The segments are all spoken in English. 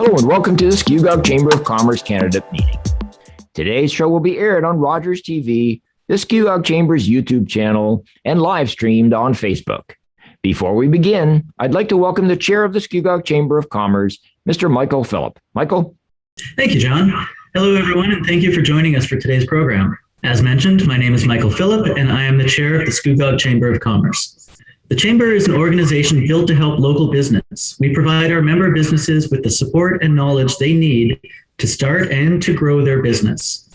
Hello and welcome to the Scugog Chamber of Commerce candidate meeting. Today's show will be aired on Rogers TV, the Scugog Chamber's YouTube channel, and live streamed on Facebook. Before we begin, I'd like to welcome the chair of the Scugog Chamber of Commerce, Mr. Michael Phillip. Michael? Thank you, John. Hello, everyone, and thank you for joining us for today's program. As mentioned, my name is Michael Phillip, and I am the chair of the Scugog Chamber of Commerce. The Chamber is an organization built to help local business. We provide our member businesses with the support and knowledge they need to start and to grow their business.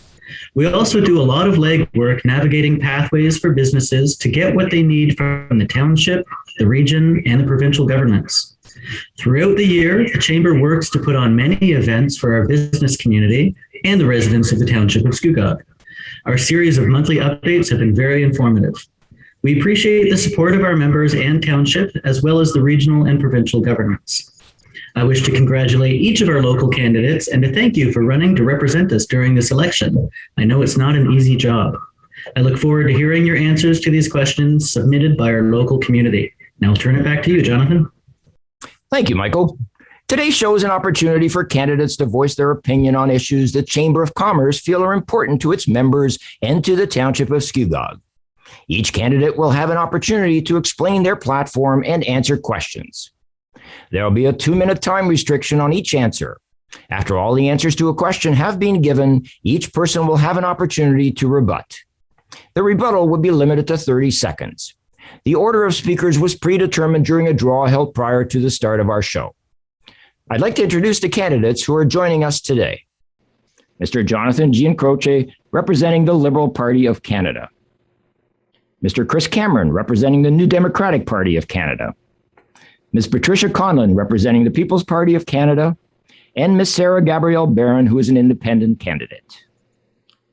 We also do a lot of legwork navigating pathways for businesses to get what they need from the township, the region, and the provincial governments. Throughout the year, the Chamber works to put on many events for our business community and the residents of the Township of Scugog. Our series of monthly updates have been very informative. We appreciate the support of our members and township, as well as the regional and provincial governments. I wish to congratulate each of our local candidates and to thank you for running to represent us during this election. I know it's not an easy job. I look forward to hearing your answers to these questions submitted by our local community. Now I'll turn it back to you, Jonathan. Thank you, Michael. Today's show is an opportunity for candidates to voice their opinion on issues the Chamber of Commerce feel are important to its members and to the Township of Scugog. Each candidate will have an opportunity to explain their platform and answer questions. There will be a 2-minute time restriction on each answer. After all the answers to a question have been given, each person will have an opportunity to rebut. The rebuttal will be limited to 30 seconds. The order of speakers was predetermined during a draw held prior to the start of our show. I'd like to introduce the candidates who are joining us today. Mr. Jonathan Giancroce, representing the Liberal Party of Canada. Mr. Chris Cameron, representing the New Democratic Party of Canada. Ms. Patricia Conlon, representing the People's Party of Canada. And Ms. Sarah Gabrielle Barron, who is an independent candidate.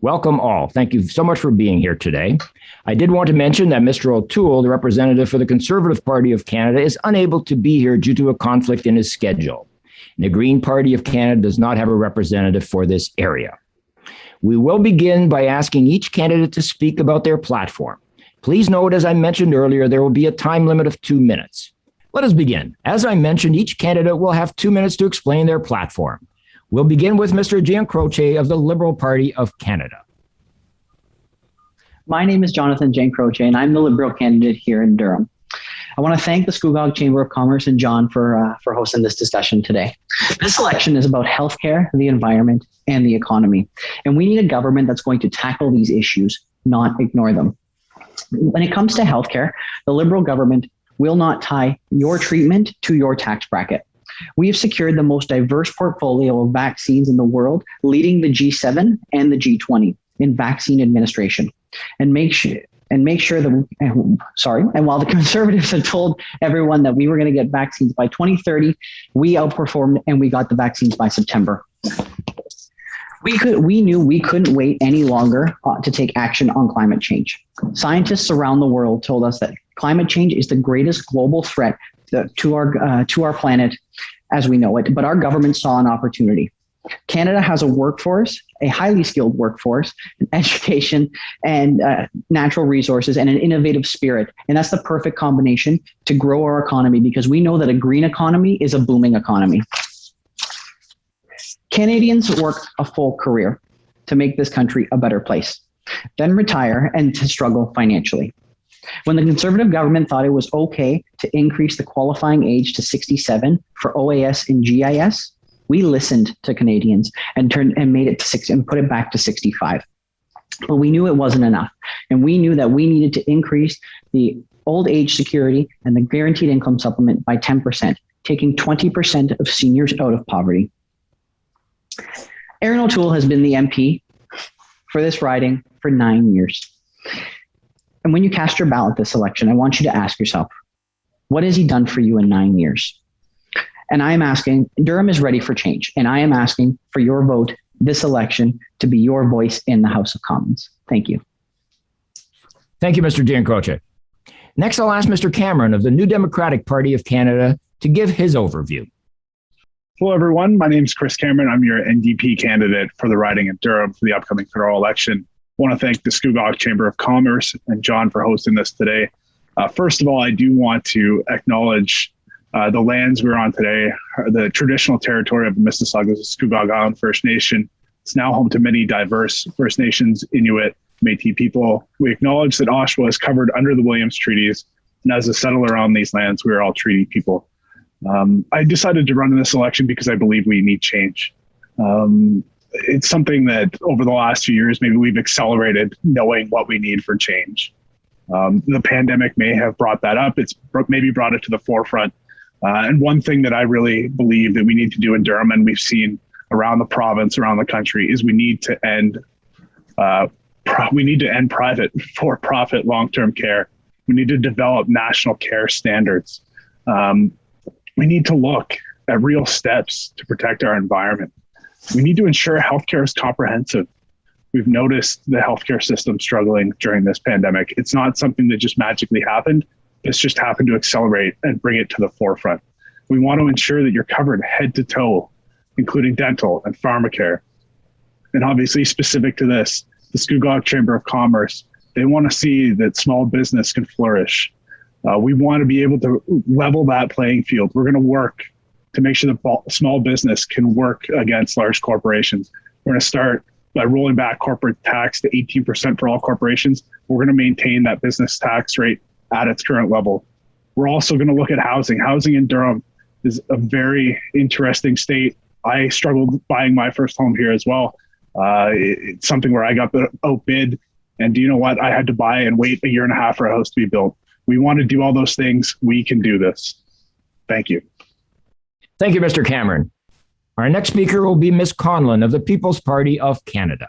Welcome all. Thank you so much for being here today. I did want to mention that Mr. O'Toole, the representative for the Conservative Party of Canada, is unable to be here due to a conflict in his schedule. The Green Party of Canada does not have a representative for this area. We will begin by asking each candidate to speak about their platform. Please note, as I mentioned earlier, there will be a time limit of 2 minutes. Let us begin. As I mentioned, each candidate will have 2 minutes to explain their platform. We'll begin with Mr. Giancroce of the Liberal Party of Canada. My name is Jonathan Giancroce, and I'm the Liberal candidate here in Durham. I want to thank the Scugog Chamber of Commerce and John for hosting this discussion today. This election is about healthcare, the environment, and the economy. And we need a government that's going to tackle these issues, not ignore them. When it comes to healthcare, the Liberal government will not tie your treatment to your tax bracket. We have secured the most diverse portfolio of vaccines in the world, leading the G7 and the G20 in vaccine administration. And while the Conservatives had told everyone that we were going to get vaccines by 2030, we outperformed and we got the vaccines by September. We knew we couldn't wait any longer to take action on climate change. Scientists around the world told us that climate change is the greatest global threat to our planet as we know it, but our government saw an opportunity. Canada has a workforce, a highly skilled workforce, an education and natural resources and an innovative spirit. And that's the perfect combination to grow our economy because we know that a green economy is a booming economy. Canadians work a full career to make this country a better place, then retire and to struggle financially. When the Conservative government thought it was okay to increase the qualifying age to 67 for OAS and GIS, we listened to Canadians and made it to 60 and put it back to 65. But we knew it wasn't enough. And we knew that we needed to increase the old age security and the guaranteed income supplement by 10%, taking 20% of seniors out of poverty. Erin O'Toole has been the MP for this riding for 9 years. And when you cast your ballot this election, I want you to ask yourself, what has he done for you in 9 years? And I am asking, Durham is ready for change. And I am asking for your vote this election to be your voice in the House of Commons. Thank you. Thank you, Mr. Giancroce. Next, I'll ask Mr. Cameron of the New Democratic Party of Canada to give his overview. Hello, everyone. My name is Chris Cameron. I'm your NDP candidate for the riding in Durham for the upcoming federal election. I want to thank the Scugog Chamber of Commerce and John for hosting this today. First of all, I do want to acknowledge The lands we're on today are the traditional territory of the Mississaugas of Scugog Island First Nation. It's now home to many diverse First Nations, Inuit, Métis people. We acknowledge that Oshawa is covered under the Williams Treaties, and as a settler on these lands, we are all treaty people. I decided to run in this election because I believe we need change. It's something that over the last few years, maybe we've accelerated knowing what we need for change. The pandemic may have brought that up. It's maybe brought it to the forefront. And one thing that I really believe that we need to do in Durham, and we've seen around the province, around the country, is we need to end private for-profit long-term care. We need to develop national care standards. We need to look at real steps to protect our environment. We need to ensure healthcare is comprehensive. We've noticed the healthcare system struggling during this pandemic. It's not something that just magically happened. It's just happened to accelerate and bring it to the forefront. We want to ensure that you're covered head to toe, including dental and pharmacare. And obviously specific to this, the Scugog Chamber of Commerce, they want to see that small business can flourish. We want to be able to level that playing field. We're going to work to make sure that small business can work against large corporations. We're going to start by rolling back corporate tax to 18% for all corporations. We're going to maintain that business tax rate at its current level. We're also going to look at housing. Housing in Durham is a very interesting state. I struggled buying my first home here as well. It's something where I got outbid, and do you know what? I had to buy and wait a year and a half for a house to be built. We want to do all those things. We can do this. Thank you. Thank you, Mr. Cameron. Our next speaker will be Ms. Conlon of the People's Party of Canada.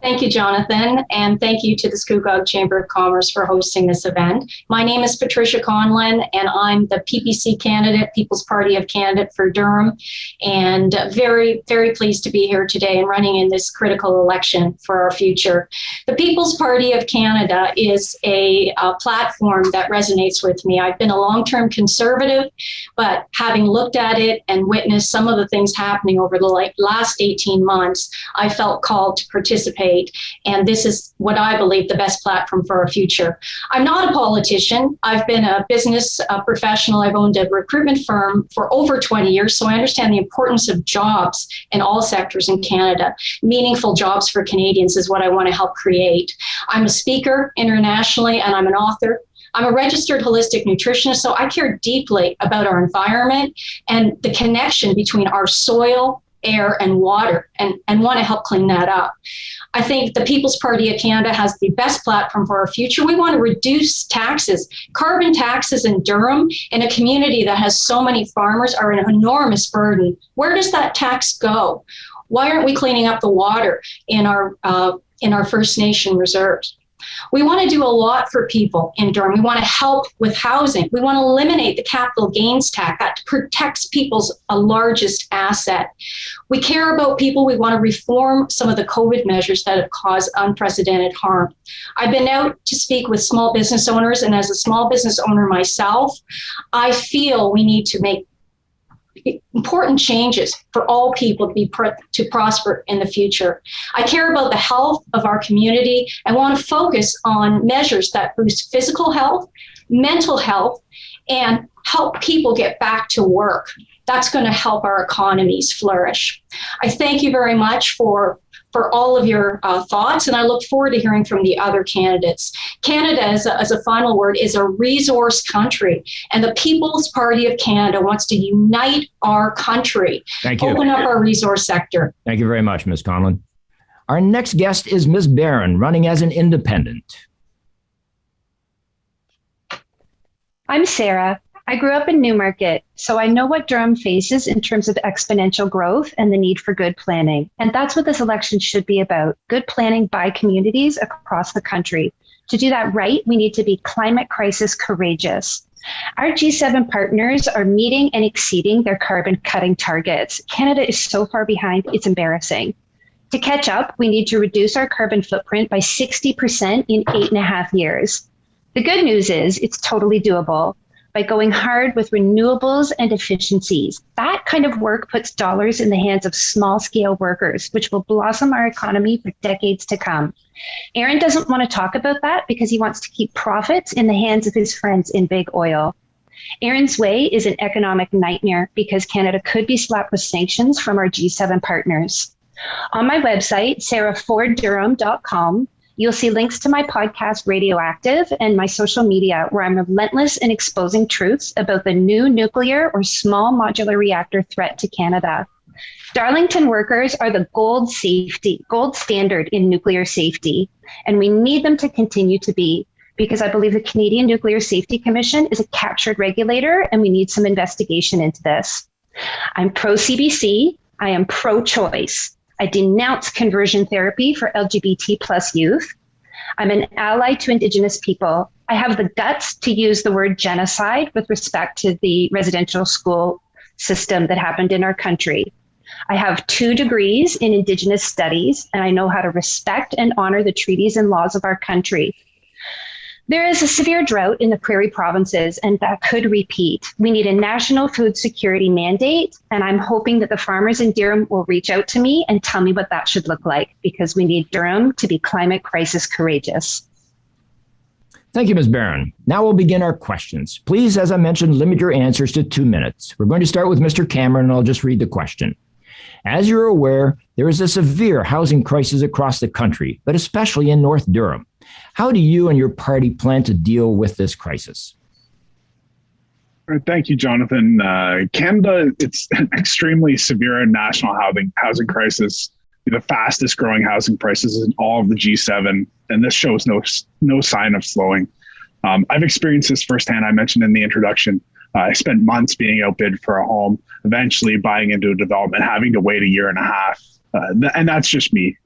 Thank you, Jonathan, and thank you to the Scugog Chamber of Commerce for hosting this event. My name is Patricia Conlon, and I'm the PPC candidate, People's Party of Canada for Durham, and very, very pleased to be here today and running in this critical election for our future. The People's Party of Canada is a platform that resonates with me. I've been a long-term conservative, but having looked at it and witnessed some of the things happening over the last 18 months, I felt called to participate. And this is what I believe the best platform for our future. I'm not a politician. I've been a business professional. I've owned a recruitment firm for over 20 years, so I understand the importance of jobs in all sectors in Canada. Meaningful jobs for Canadians is what I want to help create. I'm a speaker internationally, and I'm an author. I'm a registered holistic nutritionist, so I care deeply about our environment and the connection between our soil, air, and water, and want to help clean that up. I think the People's Party of Canada has the best platform for our future. We want to reduce taxes. Carbon taxes in Durham, in a community that has so many farmers, are an enormous burden. Where does that tax go? Why aren't we cleaning up the water in our First Nation reserves? We want to do a lot for people in Durham. We want to help with housing. We want to eliminate the capital gains tax that protects people's largest asset. We care about people. We want to reform some of the COVID measures that have caused unprecedented harm. I've been out to speak with small business owners, and as a small business owner myself, I feel we need to make important changes for all people to prosper in the future. I care about the health of our community and want to focus on measures that boost physical health, mental health, and help people get back to work. That's going to help our economies flourish. I thank you very much for all of your thoughts, and I look forward to hearing from the other candidates. Canada, as a final word, is a resource country, and the People's Party of Canada wants to unite our country. Thank you. Open up our resource sector. Thank you very much, Ms. Conlon. Our next guest is Ms. Barron, running as an independent. I'm Sarah. I grew up in Newmarket, so I know what Durham faces in terms of exponential growth and the need for good planning. And that's what this election should be about, good planning by communities across the country. To do that right, we need to be climate crisis courageous. Our G7 partners are meeting and exceeding their carbon cutting targets. Canada is so far behind, it's embarrassing. To catch up, we need to reduce our carbon footprint by 60% in 8.5 years. The good news is it's totally doable. By going hard with renewables and efficiencies. That kind of work puts dollars in the hands of small-scale workers, which will blossom our economy for decades to come. Aaron doesn't want to talk about that because he wants to keep profits in the hands of his friends in big oil. Erin's Way is an economic nightmare because Canada could be slapped with sanctions from our G7 partners. On my website, sarahforddurham.com, you'll see links to my podcast, Radioactive, and my social media, where I'm relentless in exposing truths about the new nuclear or small modular reactor threat to Canada. Darlington workers are the gold standard in nuclear safety, and we need them to continue to be, because I believe the Canadian Nuclear Safety Commission is a captured regulator, and we need some investigation into this. I'm pro-CBC. I am pro-choice. I denounce conversion therapy for LGBT plus youth. I'm an ally to Indigenous people. I have the guts to use the word genocide with respect to the residential school system that happened in our country. I have 2 degrees in Indigenous studies, and I know how to respect and honor the treaties and laws of our country. There is a severe drought in the prairie provinces, and that could repeat. We need a national food security mandate, and I'm hoping that the farmers in Durham will reach out to me and tell me what that should look like, because we need Durham to be climate crisis courageous. Thank you, Ms. Barron. Now we'll begin our questions. Please, as I mentioned, limit your answers to 2 minutes. We're going to start with Mr. Cameron, and I'll just read the question. As you're aware, there is a severe housing crisis across the country, but especially in North Durham. How do you and your party plan to deal with this crisis? Thank you, Jonathan. Canada, it's an extremely severe national housing crisis, the fastest growing housing prices in all of the G7, and this shows no sign of slowing. I've experienced this firsthand. I mentioned in the introduction, I spent months being outbid for a home, eventually buying into a development, having to wait a year and a half. And that's just me.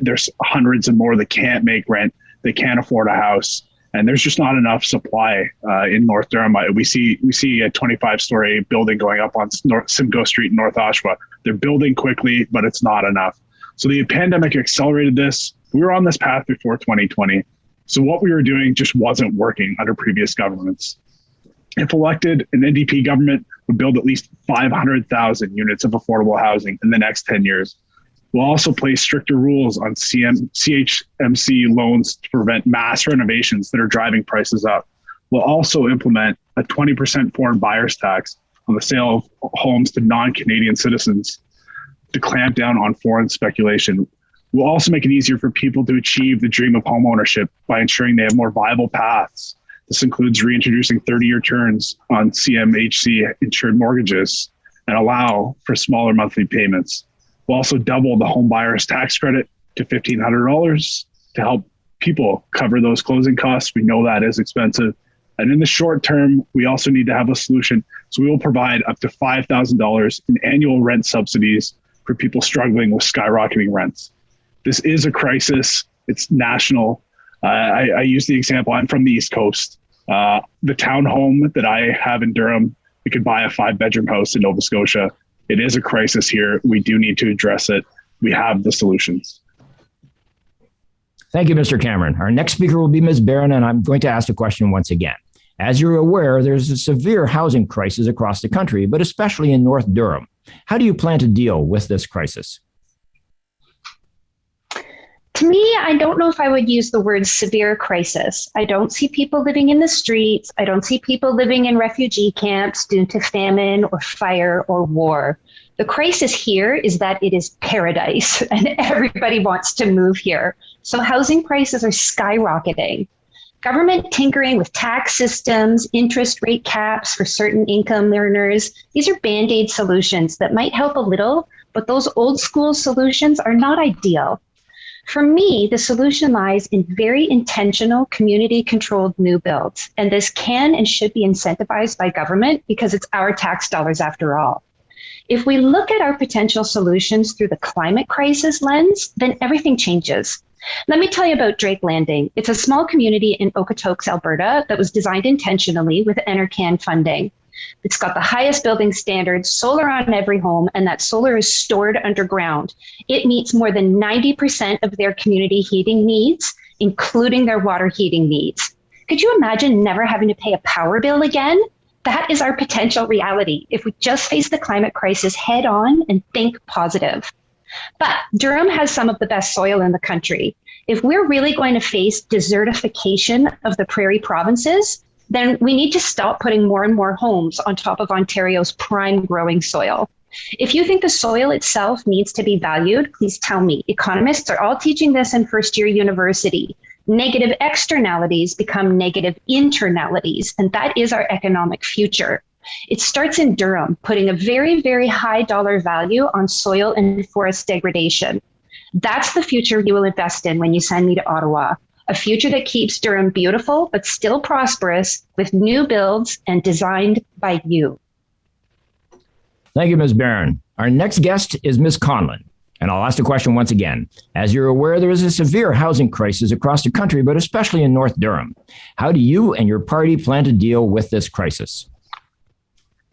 There's hundreds and more that can't make rent. They can't afford a house. And there's just not enough supply in North Durham. We see a 25-story building going up on Simcoe Street in North Oshawa. They're building quickly, but it's not enough. So the pandemic accelerated this. We were on this path before 2020. So what we were doing just wasn't working under previous governments. If elected, an NDP government would build at least 500,000 units of affordable housing in the next 10 years. We'll also place stricter rules on CHMC loans to prevent mass renovations that are driving prices up. We'll also implement a 20% foreign buyers tax on the sale of homes to non-Canadian citizens to clamp down on foreign speculation. We'll also make it easier for people to achieve the dream of homeownership by ensuring they have more viable paths. This includes reintroducing 30-year terms on CMHC insured mortgages and allow for smaller monthly payments. We'll also double the home buyer's tax credit to $1,500 to help people cover those closing costs. We know that is expensive. And in the short term, we also need to have a solution. So we will provide up to $5,000 in annual rent subsidies for people struggling with skyrocketing rents. This is a crisis. It's national. I use the example, I'm from the East Coast. The townhome that I have in Durham, we could buy a 5-bedroom house in Nova Scotia. It is a crisis here. We do need to address it. We have the solutions. Thank you, Mr. Cameron. Our next speaker will be Ms. Barron, and I'm going to ask the question once again. As you're aware, there's a severe housing crisis across the country, but especially in North Durham. How do you plan to deal with this crisis? To me, I don't know if I would use the word severe crisis. I don't see people living in the streets. I don't see people living in refugee camps due to famine or fire or war. The crisis here is that it is paradise and everybody wants to move here. So housing prices are skyrocketing. Government tinkering with tax systems, interest rate caps for certain income earners. These are Band-Aid solutions that might help a little, but those old school solutions are not ideal. For me, the solution lies in very intentional community-controlled new builds, and this can and should be incentivized by government because it's our tax dollars after all. If we look at our potential solutions through the climate crisis lens, then everything changes. Let me tell you about Drake Landing. It's a small community in Okotoks, Alberta that was designed intentionally with NRCan funding. It's got the highest building standards, solar on every home, and that solar is stored underground. It meets more than 90% of their community heating needs, including their water heating needs. Could you imagine never having to pay a power bill again? That is our potential reality if we just face the climate crisis head on and think positive. But Durham has some of the best soil in the country. If we're really going to face desertification of the prairie provinces, then we need to stop putting more and more homes on top of Ontario's prime growing soil. If you think the soil itself needs to be valued, please tell me. Economists are all teaching this in first-year university. Negative externalities become negative internalities, and that is our economic future. It starts in Durham, putting a very, very high dollar value on soil and forest degradation. That's the future you will invest in when you send me to Ottawa. A future that keeps Durham beautiful, but still prosperous, with new builds and designed by you. Thank you, Ms. Barron. Our next guest is Ms. Conlon. And I'll ask the question once again. As you're aware, there is a severe housing crisis across the country, but especially in North Durham. How do you and your party plan to deal with this crisis?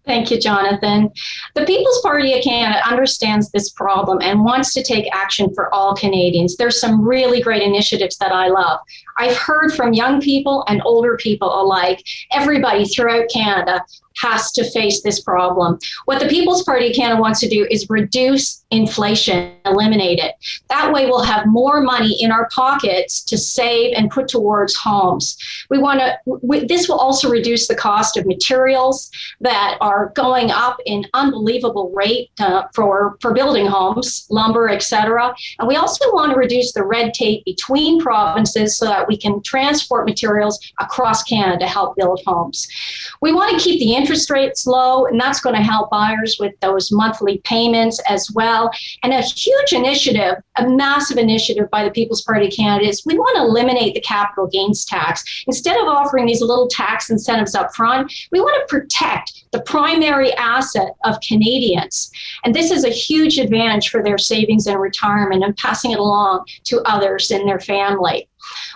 Thank you, Jonathan. The People's Party of Canada understands this problem and wants to take action for all Canadians. There's some really great initiatives that I love. I've heard from young people and older people alike. Everybody throughout Canada has to face this problem. What the People's Party of Canada wants to do is reduce inflation, eliminate it. That way we'll have more money in our pockets to save and put towards homes. This will also reduce the cost of materials that are going up in unbelievable rate for building homes, lumber, etc. And we also want to reduce the red tape between provinces so that we can transport materials across Canada to help build homes. We want to keep the interest rates low, and that's going to help buyers with those monthly payments as well. And a huge initiative, a massive initiative by the People's Party of Canada is we want to eliminate the capital gains tax. Instead of offering these little tax incentives up front, we want to protect the primary asset of Canadians. And this is a huge advantage for their savings and retirement and passing it along to others in their family.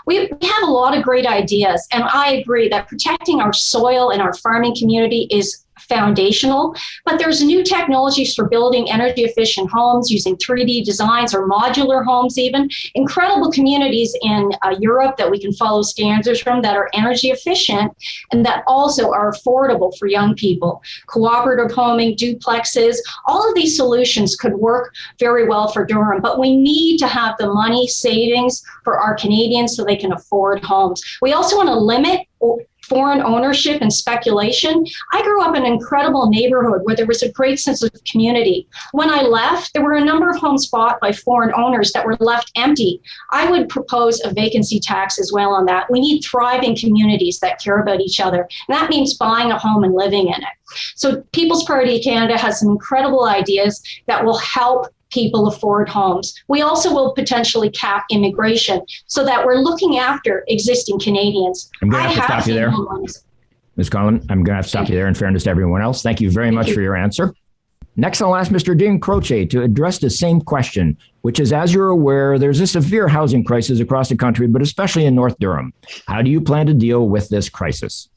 We have a lot of great ideas, and I agree that protecting our soil and our farming community is foundational, but there's new technologies for building energy efficient homes using 3D designs or modular homes even. Incredible communities in Europe that we can follow standards from that are energy efficient and that also are affordable for young people. Cooperative homing, duplexes, all of these solutions could work very well for Durham, but we need to have the money savings for our Canadians so they can afford homes. We also want to limit foreign ownership and speculation. I grew up in an incredible neighborhood where there was a great sense of community. When I left, there were a number of homes bought by foreign owners that were left empty. I would propose a vacancy tax as well on that. We need thriving communities that care about each other. And that means buying a home and living in it. So People's Party of Canada has some incredible ideas that will help people afford homes. We also will potentially cap immigration so that we're looking after existing Canadians. I'm going to have to stop you there. Ms. Conlon, I'm going to have to stop you there in fairness to everyone else. Thank you very much for your answer. Next, I'll ask Mr. Dean Croce to address the same question, which is, as you're aware, there's a severe housing crisis across the country, but especially in North Durham. How do you plan to deal with this crisis?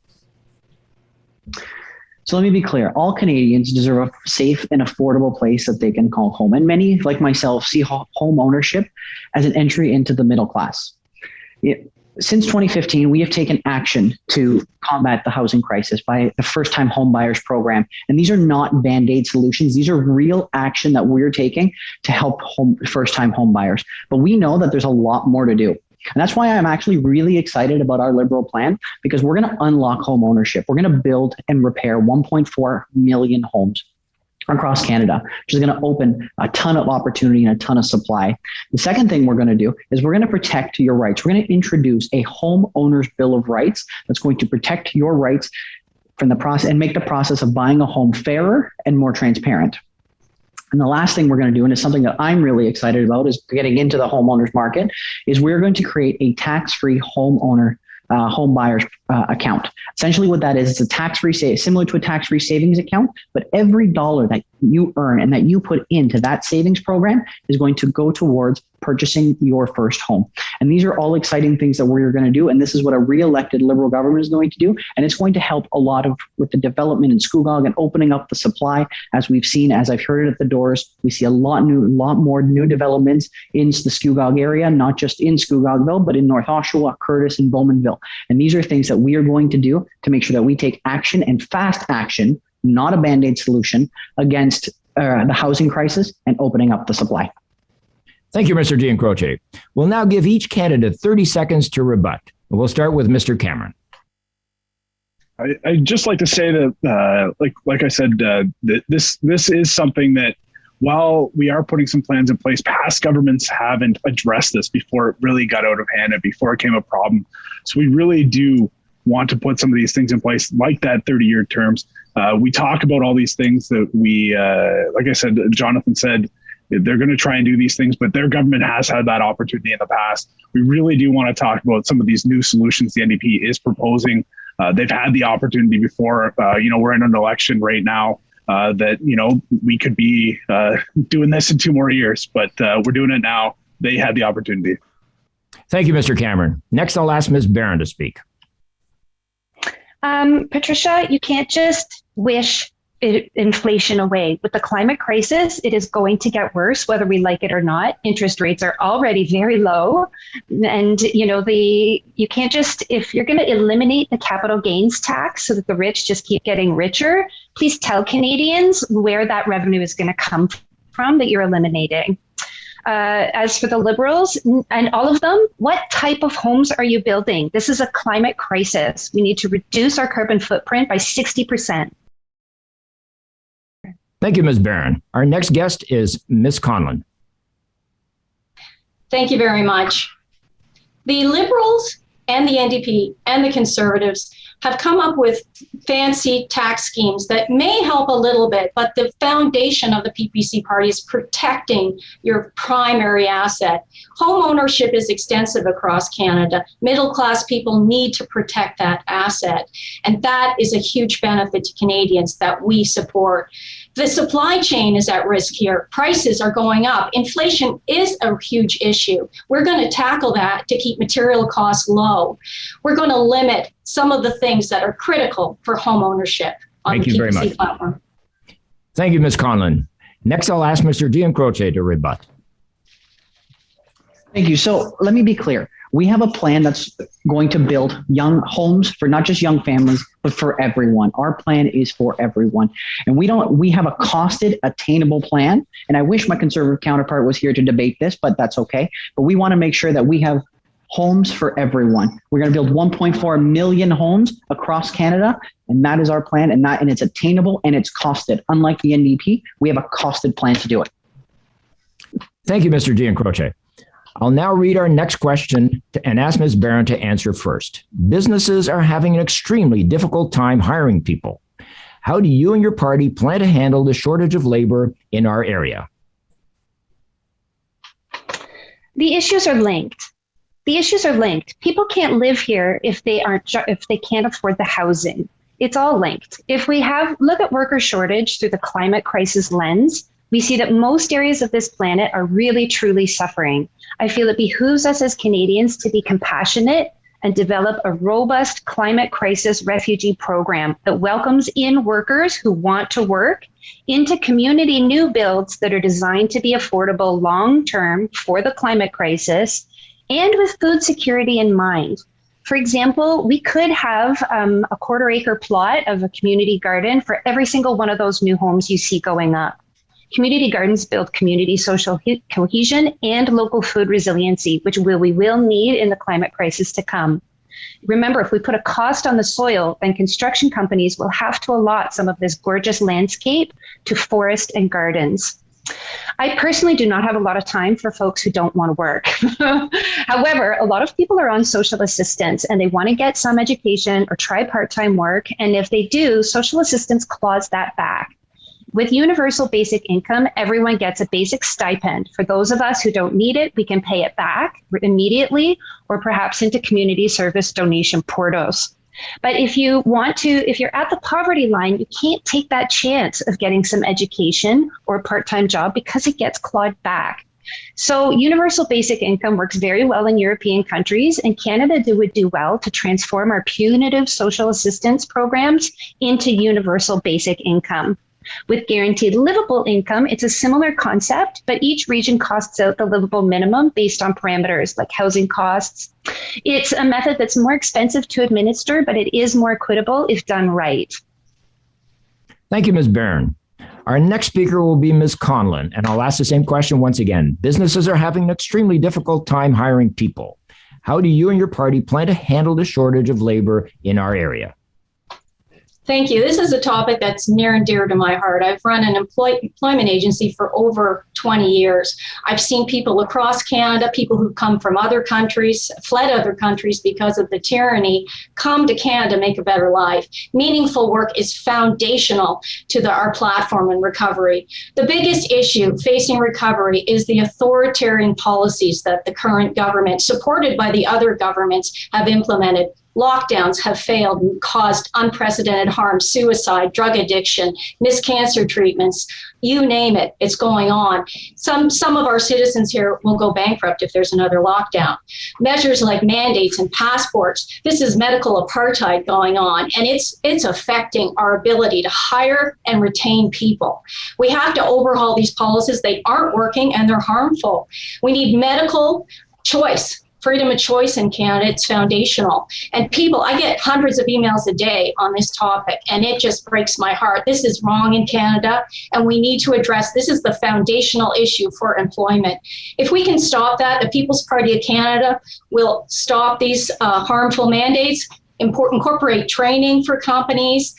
So let me be clear. All Canadians deserve a safe and affordable place that they can call home. And many, like myself, see home ownership as an entry into the middle class. Since 2015, we have taken action to combat the housing crisis by the first-time home buyers program. And these are not Band-Aid solutions. These are real action that we're taking to help first-time home buyers. But we know that there's a lot more to do. And that's why I'm actually really excited about our Liberal plan, because we're going to unlock home ownership. We're going to build and repair 1.4 million homes across Canada, which is going to open a ton of opportunity and a ton of supply. The second thing we're going to do is we're going to protect your rights. We're going to introduce a homeowner's bill of rights that's going to protect your rights from the process and make the process of buying a home fairer and more transparent. And the last thing we're going to do, and it's something that I'm really excited about, is getting into the homeowners market, is we're going to create a tax-free home buyer's account. Essentially what that is, it's a tax-free, similar to a tax-free savings account, but every dollar that you earn and that you put into that savings program is going to go towards purchasing your first home. And these are all exciting things that we're going to do. And this is what a re-elected Liberal government is going to do. And it's going to help a lot with the development in Scugog and opening up the supply. As we've seen, as I've heard it at the doors, we see a lot more new developments in the Scugog area, not just in Scugogville, but in North Oshawa, Curtis, and Bowmanville. And these are things that we are going to do to make sure that we take action, and fast action, not a Band-Aid solution, against the housing crisis and opening up the supply. Thank you, Mr. Dean Croce. We'll now give each candidate 30 seconds to rebut. We'll start with Mr. Cameron. I'd just like to say that, like I said, this is something that, while we are putting some plans in place, past governments haven't addressed this before it really got out of hand and before it became a problem. So we really do want to put some of these things in place, like that 30-year terms. We talk about all these things that we, like I said, Jonathan said, they're going to try and do these things, but their government has had that opportunity in the past. We really do want to talk about some of these new solutions the NDP is proposing. They've had the opportunity before. We're in an election right now that, we could be doing this in 2 more years, but we're doing it now. They had the opportunity. Thank you, Mr. Cameron. Next, I'll ask Ms. Barron to speak. Patricia, you can't just wish inflation away. With the climate crisis, it is going to get worse, whether we like it or not. Interest rates are already very low. And, you can't just, if you're going to eliminate the capital gains tax so that the rich just keep getting richer, please tell Canadians where that revenue is going to come from that you're eliminating. As for the Liberals and all of them, what type of homes are you building? This is a climate crisis. We need to reduce our carbon footprint by 60%. Thank you, Ms. Barron. Our next guest is Ms. Conlon. Thank you very much. The Liberals and the NDP and the Conservatives have come up with fancy tax schemes that may help a little bit, but the foundation of the PPC party is protecting your primary asset. Home ownership is extensive across Canada. Middle-class people need to protect that asset, and that is a huge benefit to Canadians that we support. The supply chain is at risk here. Prices are going up. Inflation is a huge issue. We're going to tackle that to keep material costs low. We're going to limit some of the things that are critical for home ownership on the PPC platform. Thank you, Ms. Conlon. Next, I'll ask Mr. Giancroce to rebut. Thank you. So let me be clear. We have a plan that's going to build young homes for not just young families, but for everyone. Our plan is for everyone. And we have a costed, attainable plan. And I wish my Conservative counterpart was here to debate this, but that's okay. But we want to make sure that we have homes for everyone. We're going to build 1.4 million homes across Canada. And that is our plan. And it's attainable and it's costed. Unlike the NDP, we have a costed plan to do it. Thank you, Mr. Giancroce. I'll now read our next question and ask Ms. Barron to answer first. Businesses are having an extremely difficult time hiring people. How do you and your party plan to handle the shortage of labor in our area? The issues are linked. People can't live here if they can't afford the housing. It's all linked. If we look at worker shortage through the climate crisis lens, we see that most areas of this planet are really, truly suffering. I feel it behooves us as Canadians to be compassionate and develop a robust climate crisis refugee program that welcomes in workers who want to work into community new builds that are designed to be affordable long-term for the climate crisis and with food security in mind. For example, we could have a 1/4-acre plot of a community garden for every single one of those new homes you see going up. Community gardens build community social cohesion and local food resiliency, which we will need in the climate crisis to come. Remember, if we put a cost on the soil, then construction companies will have to allot some of this gorgeous landscape to forest and gardens. I personally do not have a lot of time for folks who don't want to work. However, a lot of people are on social assistance and they want to get some education or try part-time work. And if they do, social assistance claws that back. With universal basic income, everyone gets a basic stipend. For those of us who don't need it, we can pay it back immediately or perhaps into community service donation portals. But if you're at the poverty line, you can't take that chance of getting some education or a part-time job because it gets clawed back. So universal basic income works very well in European countries, and Canada would do well to transform our punitive social assistance programs into universal basic income. With guaranteed livable income, it's a similar concept, but each region costs out the livable minimum based on parameters like housing costs. It's a method that's more expensive to administer, but it is more equitable if done right. Thank you, Ms. Barron. Our next speaker will be Ms. Conlon, and I'll ask the same question once again. Businesses are having an extremely difficult time hiring people. How do you and your party plan to handle the shortage of labor in our area? Thank you. This is a topic that's near and dear to my heart. I've run an employment agency for over 20 years. I've seen people across Canada, people who come from other countries, fled other countries because of the tyranny, come to Canada to make a better life. Meaningful work is foundational to our platform in recovery. The biggest issue facing recovery is the authoritarian policies that the current government, supported by the other governments, have implemented. Lockdowns have failed and caused unprecedented harm, suicide, drug addiction, missed cancer treatments, you name it, it's going on. Some of our citizens here will go bankrupt if there's another lockdown. Measures like mandates and passports, this is medical apartheid going on, and it's affecting our ability to hire and retain people. We have to overhaul these policies. They aren't working and they're harmful. We need medical choice. Freedom of choice in Canada, it's foundational. And people, I get hundreds of emails a day on this topic, and it just breaks my heart. This is wrong in Canada, and we need to address, this is the foundational issue for employment. If we can stop that, the People's Party of Canada will stop these harmful mandates, incorporate training for companies,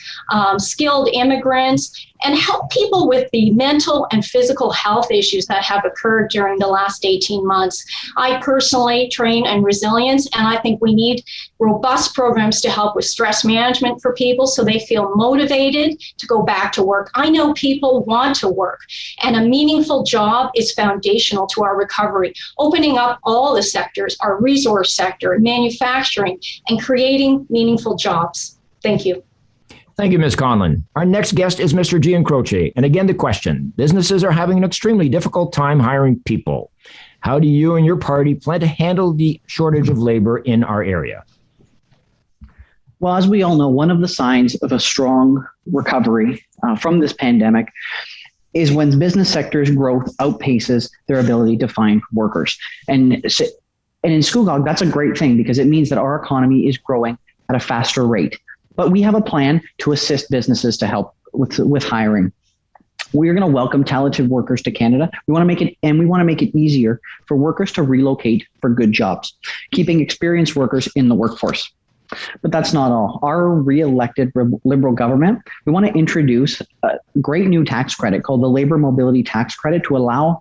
skilled immigrants, and help people with the mental and physical health issues that have occurred during the last 18 months. I personally train in resilience, and I think we need robust programs to help with stress management for people so they feel motivated to go back to work. I know people want to work, and a meaningful job is foundational to our recovery. Opening up all the sectors, our resource sector, manufacturing, and creating meaningful jobs. Thank you. Thank you, Ms. Conlon. Our next guest is Mr. Giancroce. And again, the question, businesses are having an extremely difficult time hiring people. How do you and your party plan to handle the shortage of labor in our area? Well, as we all know, one of the signs of a strong recovery from this pandemic is when business sectors' growth outpaces their ability to find workers. And in Scugog, that's a great thing because it means that our economy is growing at a faster rate. But we have a plan to assist businesses to help with hiring. We are going to welcome talented workers to Canada. We want to make it easier for workers to relocate for good jobs, keeping experienced workers in the workforce. But that's not all. Our re-elected Liberal government, we want to introduce a great new tax credit called the Labor Mobility Tax Credit to allow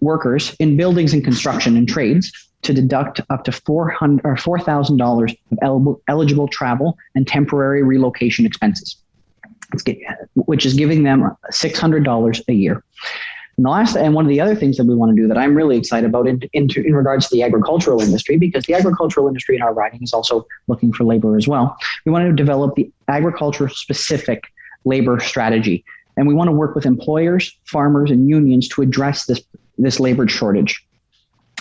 workers in buildings and construction and trades to deduct up to $4,000 of eligible travel and temporary relocation expenses, which is giving them $600 a year. And one of the other things that we want to do that I'm really excited about in regards to the agricultural industry, because the agricultural industry in our riding is also looking for labor as well. We want to develop the agriculture-specific labor strategy, and we want to work with employers, farmers, and unions to address this labor shortage.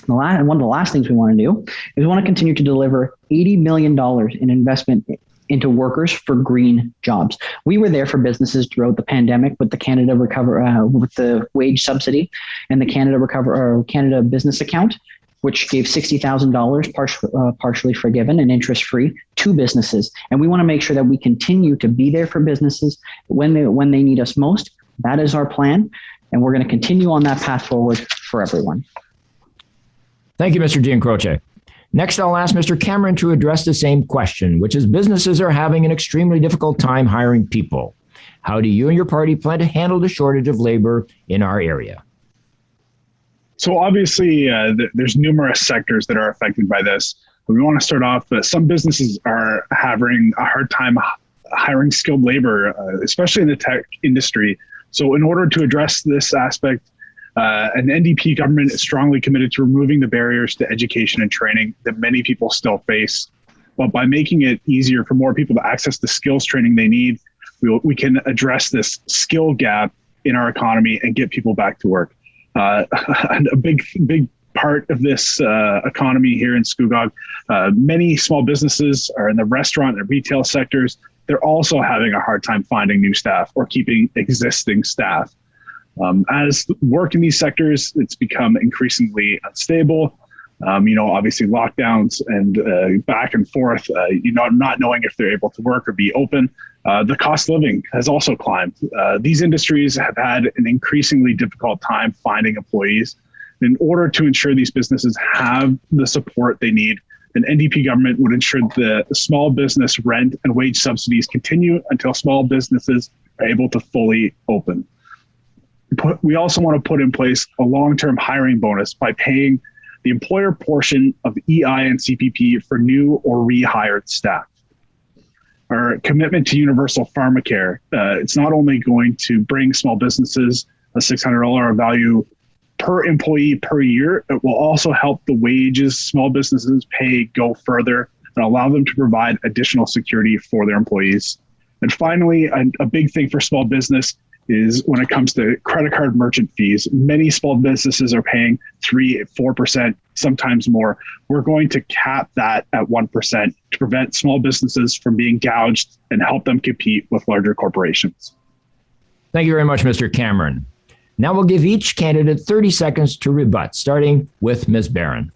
And one of the last things we want to do is we want to continue to deliver $80 million in investment into workers for green jobs. We were there for businesses throughout the pandemic with the Canada with the wage subsidy and the Canada Business Account, which gave $60,000 partially forgiven and interest-free to businesses. And we want to make sure that we continue to be there for businesses when they need us most. That is our plan, and we're going to continue on that path forward for everyone. Thank you, Mr. Giancroce. Next, I'll ask Mr. Cameron to address the same question, which is businesses are having an extremely difficult time hiring people. How do you and your party plan to handle the shortage of labor in our area? So obviously, there's numerous sectors that are affected by this. But we want to start off, some businesses are having a hard time hiring skilled labor, especially in the tech industry. So in order to address this aspect, an NDP government is strongly committed to removing the barriers to education and training that many people still face. But by making it easier for more people to access the skills training they need, we can address this skill gap in our economy and get people back to work. And a big part of this economy here in Scugog, many small businesses are in the restaurant and retail sectors. They're also having a hard time finding new staff or keeping existing staff. As work in these sectors, it's become increasingly unstable. Obviously lockdowns and back and forth, not knowing if they're able to work or be open. The cost of living has also climbed. These industries have had an increasingly difficult time finding employees. In order to ensure these businesses have the support they need then NDP government would ensure the small business rent and wage subsidies continue until small businesses are able to fully open. We also want to put in place a long-term hiring bonus by paying the employer portion of EI and CPP for new or rehired staff. Our commitment to universal pharmacare, it's not only going to bring small businesses a $600 value per employee per year, it will also help the wages small businesses pay go further and allow them to provide additional security for their employees. And finally, a big thing for small business is when it comes to credit card merchant fees. Many small businesses are paying 3-4%, sometimes more. We're going to cap that at 1% to prevent small businesses from being gouged and help them compete with larger corporations. Thank you very much, Mr. Cameron. Now we'll give each candidate 30 seconds to rebut, starting with Ms. Barron.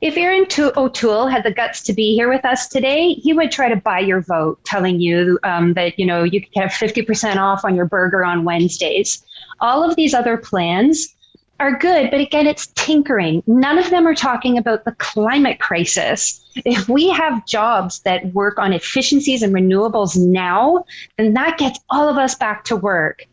If Aaron O'Toole had the guts to be here with us today, he would try to buy your vote, telling you that you could have 50% off on your burger on Wednesdays. All of these other plans are good, but again, it's tinkering. None of them are talking about the climate crisis. If we have jobs that work on efficiencies and renewables now, then that gets all of us back to work.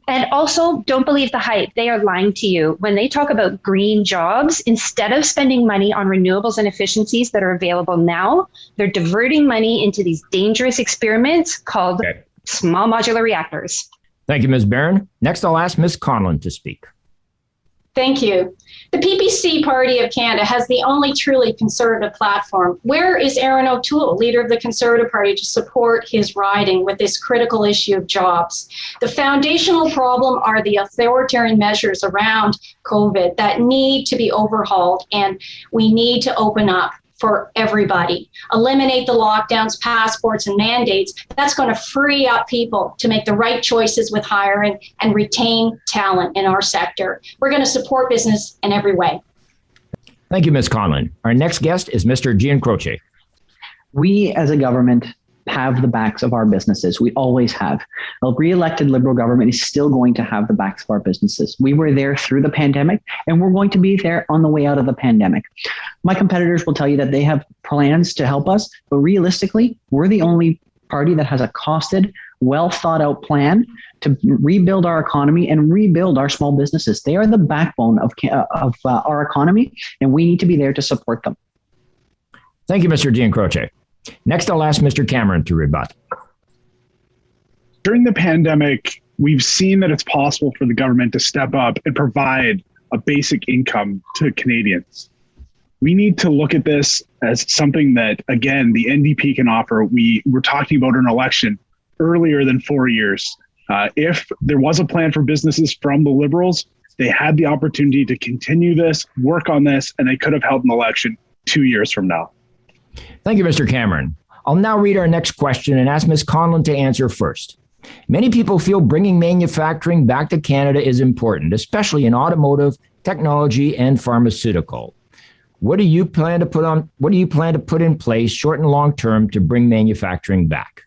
And also, don't believe the hype. They are lying to you. When they talk about green jobs, instead of spending money on renewables and efficiencies that are available now, they're diverting money into these dangerous experiments called small modular reactors. Thank you, Ms. Barron. Next, I'll ask Ms. Conlon to speak. Thank you. The PPC Party of Canada has the only truly conservative platform. Where is Aaron O'Toole, leader of the Conservative Party, to support his riding with this critical issue of jobs? The foundational problem are the authoritarian measures around COVID that need to be overhauled, and we need to open up for everybody. Eliminate the lockdowns, passports, and mandates. That's going to free up people to make the right choices with hiring and retain talent in our sector. We're going to support business in every way. Thank you, Ms. Conlon. Our next guest is Mr. Giancroce. We as a government have the backs of our businesses. We always have. A re-elected Liberal government is still going to have the backs of our businesses. We were there through the pandemic, and we're going to be there on the way out of the pandemic. My competitors will tell you that they have plans to help us, but realistically, we're the only party that has a costed, well thought out plan to rebuild our economy and rebuild our small businesses. They are the backbone of our economy, and we need to be there to support them. Thank you, Mr. Giancroce. Next, I'll ask Mr. Cameron to rebut. During the pandemic, we've seen that it's possible for the government to step up and provide a basic income to Canadians. We need to look at this as something that, again, the NDP can offer. We were talking about an election earlier than 4 years. If there was a plan for businesses from the Liberals, they had the opportunity to continue this, work on this, and they could have held an election 2 years from now. Thank you, Mr. Cameron. I'll now read our next question and ask Ms. Conlon to answer first. Many people feel bringing manufacturing back to Canada is important, especially in automotive, technology, and pharmaceutical. What do you plan to put in place short and long term to bring manufacturing back?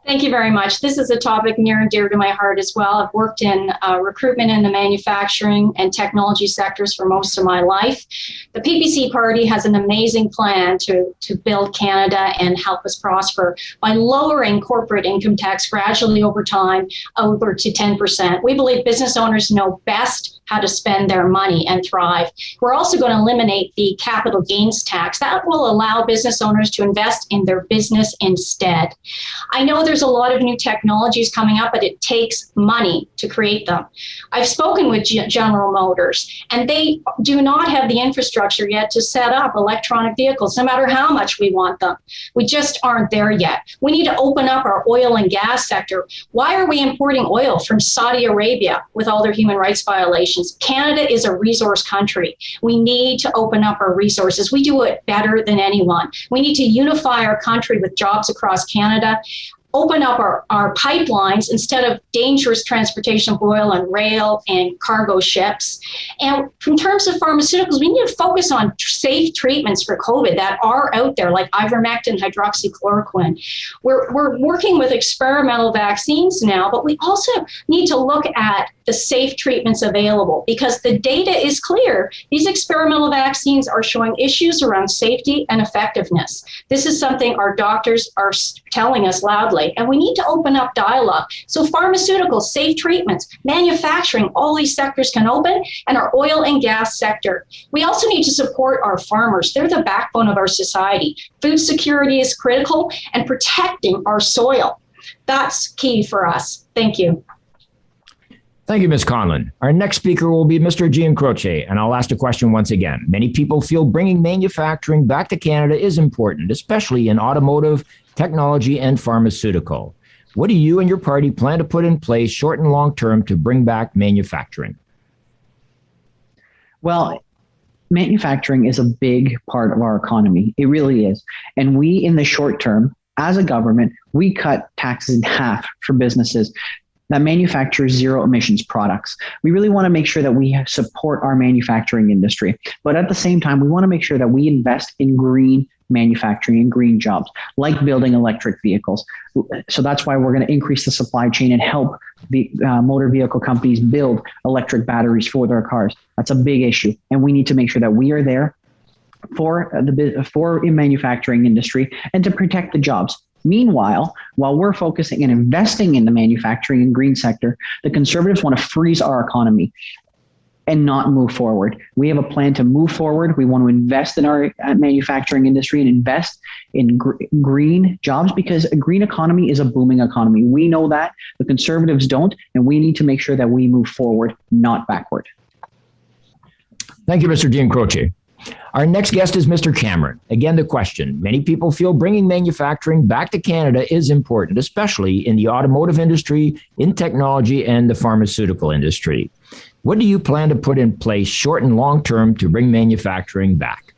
Thank you very much. This is a topic near and dear to my heart as well. I've worked in recruitment in the manufacturing and technology sectors for most of my life. The PPC Party has an amazing plan to build Canada and help us prosper by lowering corporate income tax gradually over time over to 10%. We believe business owners know best how to spend their money and thrive. We're also going to eliminate the capital gains tax. That will allow business owners to invest in their business instead. I know there's a lot of new technologies coming up, but it takes money to create them. I've spoken with General Motors, and they do not have the infrastructure yet to set up electronic vehicles, no matter how much we want them. We just aren't there yet. We need to open up our oil and gas sector. Why are we importing oil from Saudi Arabia with all their human rights violations? Canada is a resource country. We need to open up our resources. We do it better than anyone. We need to unify our country with jobs across Canada. open up our pipelines instead of dangerous transportation of oil on rail and cargo ships. And in terms of pharmaceuticals, we need to focus on safe treatments for COVID that are out there, like ivermectin, hydroxychloroquine. We're working with experimental vaccines now, but we also need to look at the safe treatments available because the data is clear. These experimental vaccines are showing issues around safety and effectiveness. This is something our doctors are telling us loudly, and we need to open up dialogue. So pharmaceuticals, safe treatments, manufacturing, all these sectors can open, and our oil and gas sector. We also need to support our farmers. They're the backbone of our society. Food security is critical, and protecting our soil. That's key for us. Thank you. Thank you, Ms. Conlon. Our next speaker will be Mr. Giancroce, and I'll ask the question once again. Many people feel bringing manufacturing back to Canada is important, especially in automotive, technology, and pharmaceutical. What do you and your party plan to put in place short and long term to bring back manufacturing? Well, manufacturing is a big part of our economy. It really is. And we, in the short term, as a government, we cut taxes in half for businesses that manufactures zero emissions products. We really want to make sure that we support our manufacturing industry. But at the same time, we want to make sure that we invest in green manufacturing and green jobs, like building electric vehicles. So that's why we're going to increase the supply chain and help the motor vehicle companies build electric batteries for their cars. That's a big issue. And we need to make sure that we are there for the manufacturing industry and to protect the jobs. Meanwhile, while we're focusing and investing in the manufacturing and green sector, the Conservatives want to freeze our economy and not move forward. We have a plan to move forward. We want to invest in our manufacturing industry and invest in green jobs because a green economy is a booming economy. We know that. The Conservatives don't, and we need to make sure that we move forward, not backward. Thank you, Mr. Giancroce. Our next guest is Mr. Cameron. Again, the question. Many people feel bringing manufacturing back to Canada is important, especially in the automotive industry, in technology, and the pharmaceutical industry. What do you plan to put in place short and long term to bring manufacturing back?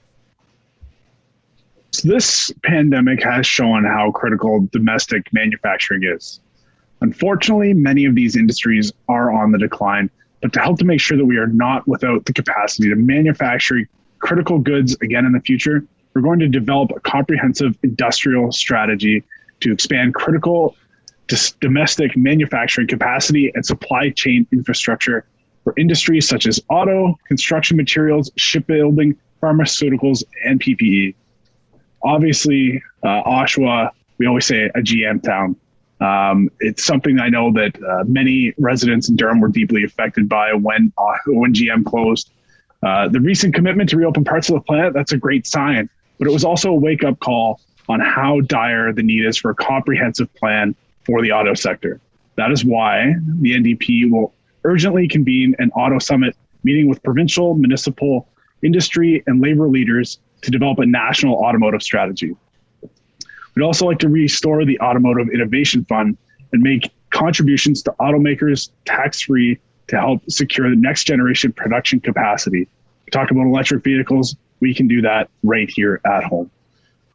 This pandemic has shown how critical domestic manufacturing is. Unfortunately, many of these industries are on the decline, but to help to make sure that we are not without the capacity to manufacture critical goods again in the future, we're going to develop a comprehensive industrial strategy to expand critical domestic manufacturing capacity and supply chain infrastructure for industries such as auto, construction materials, shipbuilding, pharmaceuticals, and PPE. Obviously, Oshawa, we always say a GM town. It's something I know that many residents in Durham were deeply affected by when GM closed. The recent commitment to reopen parts of the plant, that's a great sign, but it was also a wake-up call on how dire the need is for a comprehensive plan for the auto sector. That is why the NDP will urgently convene an auto summit meeting with provincial, municipal, industry, and labor leaders to develop a national automotive strategy. We'd also like to restore the Automotive Innovation Fund and make contributions to automakers tax-free to help secure the next generation production capacity. We talk about electric vehicles, we can do that right here at home.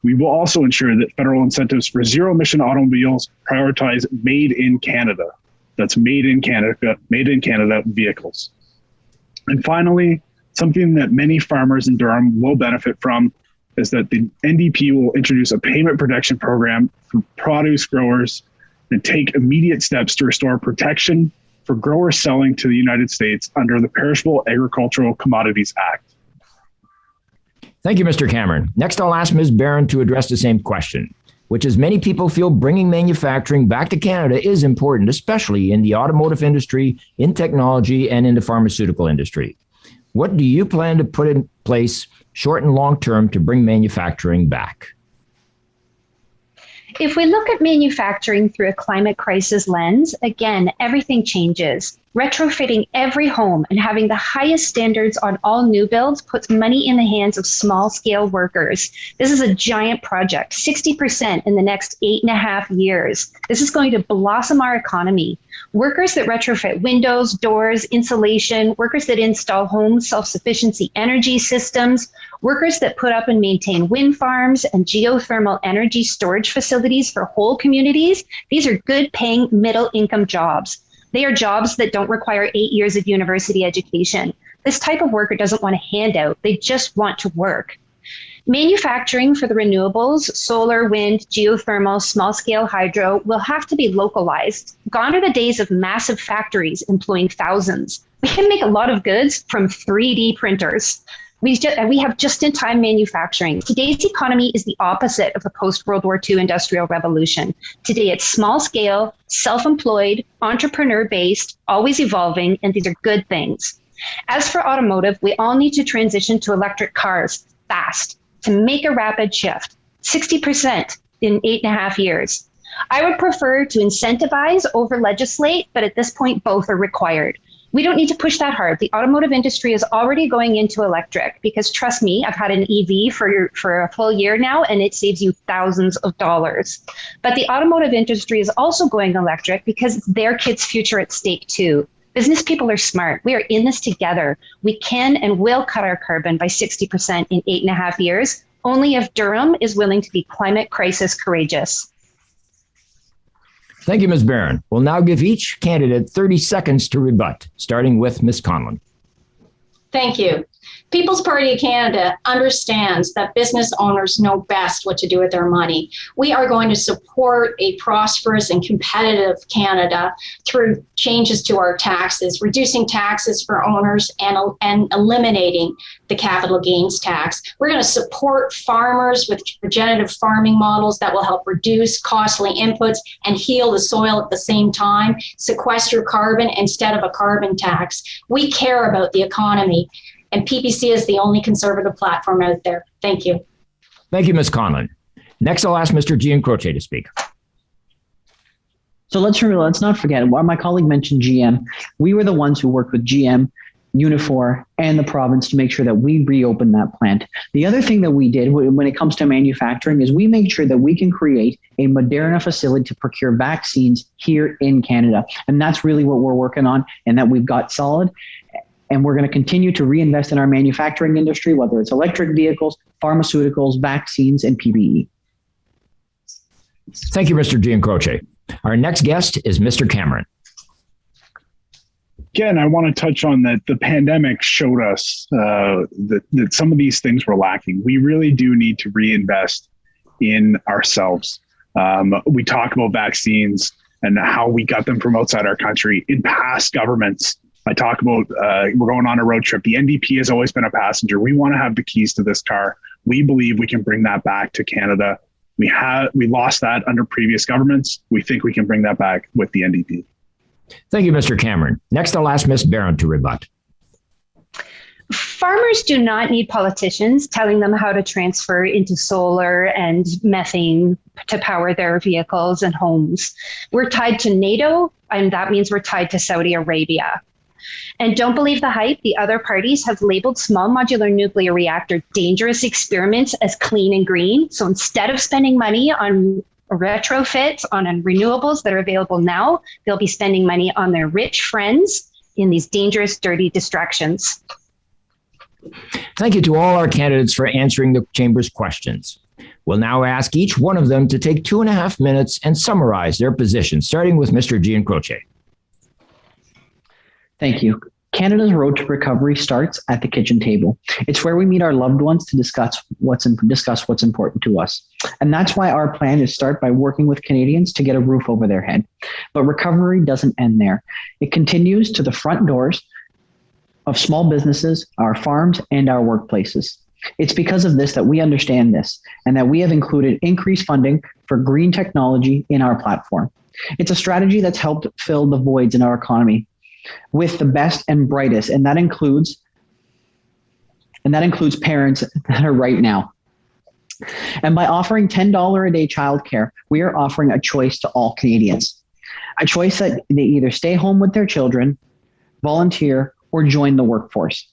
We will also ensure that federal incentives for zero emission automobiles prioritize made in Canada. That's made in Canada vehicles. And finally, something that many farmers in Durham will benefit from is that the NDP will introduce a payment protection program for produce growers and take immediate steps to restore protection for growers selling to the United States under the Perishable Agricultural Commodities Act. Thank you, Mr. Cameron. Next, I'll ask Ms. Barron to address the same question, which is many people feel bringing manufacturing back to Canada is important, especially in the automotive industry, in technology, and in the pharmaceutical industry. What do you plan to put in place short and long term to bring manufacturing back? If we look at manufacturing through a climate crisis lens, again, everything changes. Retrofitting every home and having the highest standards on all new builds puts money in the hands of small-scale workers. This is a giant project, 60% in the next 8.5 years. This is going to blossom our economy. Workers that retrofit windows, doors, insulation, workers that install home self-sufficiency energy systems, workers that put up and maintain wind farms and geothermal energy storage facilities for whole communities. These are good-paying middle-income jobs. They are jobs that don't require 8 years of university education. This type of worker doesn't want a handout. They just want to work. Manufacturing for the renewables, solar, wind, geothermal, small-scale hydro will have to be localized. Gone are the days of massive factories employing thousands. We can make a lot of goods from 3D printers. We have just-in-time manufacturing. Today's economy is the opposite of the post-World War II Industrial Revolution. Today, it's small-scale, self-employed, entrepreneur-based, always evolving, and these are good things. As for automotive, we all need to transition to electric cars fast to make a rapid shift, 60% in 8.5 years. I would prefer to incentivize over legislate, but at this point, both are required. We don't need to push that hard. The automotive industry is already going into electric because trust me, I've had an EV for a full year now, and it saves you thousands of dollars. But the automotive industry is also going electric because it's their kids' future at stake too. Business people are smart. We are in this together. We can and will cut our carbon by 60% in 8.5 years, only if Durham is willing to be climate crisis courageous. Thank you, Ms. Barron. We'll now give each candidate 30 seconds to rebut, starting with Ms. Conlon. Thank you. People's Party of Canada understands that business owners know best what to do with their money. We are going to support a prosperous and competitive Canada through changes to our taxes, reducing taxes for owners and eliminating the capital gains tax. We're going to support farmers with regenerative farming models that will help reduce costly inputs and heal the soil at the same time, sequester carbon instead of a carbon tax. We care about the economy. And PPC is the only conservative platform out there. Thank you. Thank you, Ms. Conlon. Next, I'll ask Mr. Giancroce to speak. So let's not forget, while my colleague mentioned GM, we were the ones who worked with GM, Unifor, and the province to make sure that we reopened that plant. The other thing that we did when it comes to manufacturing is we made sure that we can create a Moderna facility to procure vaccines here in Canada. And that's really what we're working on, and that we've got solid. And we're going to continue to reinvest in our manufacturing industry, whether it's electric vehicles, pharmaceuticals, vaccines, and PPE. Thank you, Mr. Giancroce. Our next guest is Mr. Cameron. Again, I want to touch on that the pandemic showed us that some of these things were lacking. We really do need to reinvest in ourselves. We talk about vaccines and how we got them from outside our country in past governments. I talk about we're going on a road trip. The NDP has always been a passenger. We want to have the keys to this car. We believe we can bring that back to Canada. We lost that under previous governments. We think we can bring that back with the NDP. Thank you, Mr. Cameron. Next, I'll ask Ms. Barron to rebut. Farmers do not need politicians telling them how to transfer into solar and methane to power their vehicles and homes. We're tied to NATO, and that means we're tied to Saudi Arabia. And don't believe the hype. The other parties have labeled small modular nuclear reactor dangerous experiments as clean and green. So instead of spending money on retrofits, on renewables that are available now, they'll be spending money on their rich friends in these dangerous, dirty distractions. Thank you to all our candidates for answering the Chamber's questions. We'll now ask each one of them to take 2.5 minutes and summarize their position, starting with Mr. Giancroce. Thank you. Canada's road to recovery starts at the kitchen table. It's where we meet our loved ones to discuss what's important to us. And that's why our plan is start by working with Canadians to get a roof over their head. But recovery doesn't end there. It continues to the front doors of small businesses, our farms, and our workplaces. It's because of this that we understand this and that we have included increased funding for green technology in our platform. It's a strategy that's helped fill the voids in our economy with the best and brightest, and that includes parents that are right now. And by offering $10 a day childcare, we are offering a choice to all Canadians, a choice that they either stay home with their children volunteer, or join the workforce.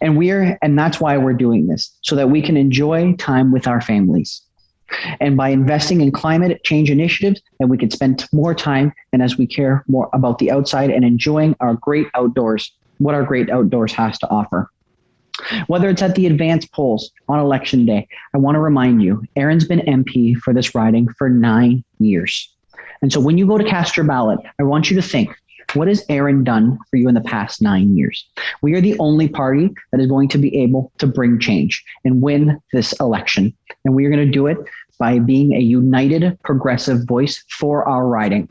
And that's why we're doing this, so that we can enjoy time with our families. And by investing in climate change initiatives, that we can spend more time, and as we care more about the outside and enjoying our great outdoors, what our great outdoors has to offer. Whether it's at the advanced polls on election day, I want to remind you, Erin's been MP for this riding for 9 years. And so when you go to cast your ballot, I want you to think, what has Erin done for you in the past 9 years? We are the only party that is going to be able to bring change and win this election. And we are going to do it by being a united, progressive voice for our riding.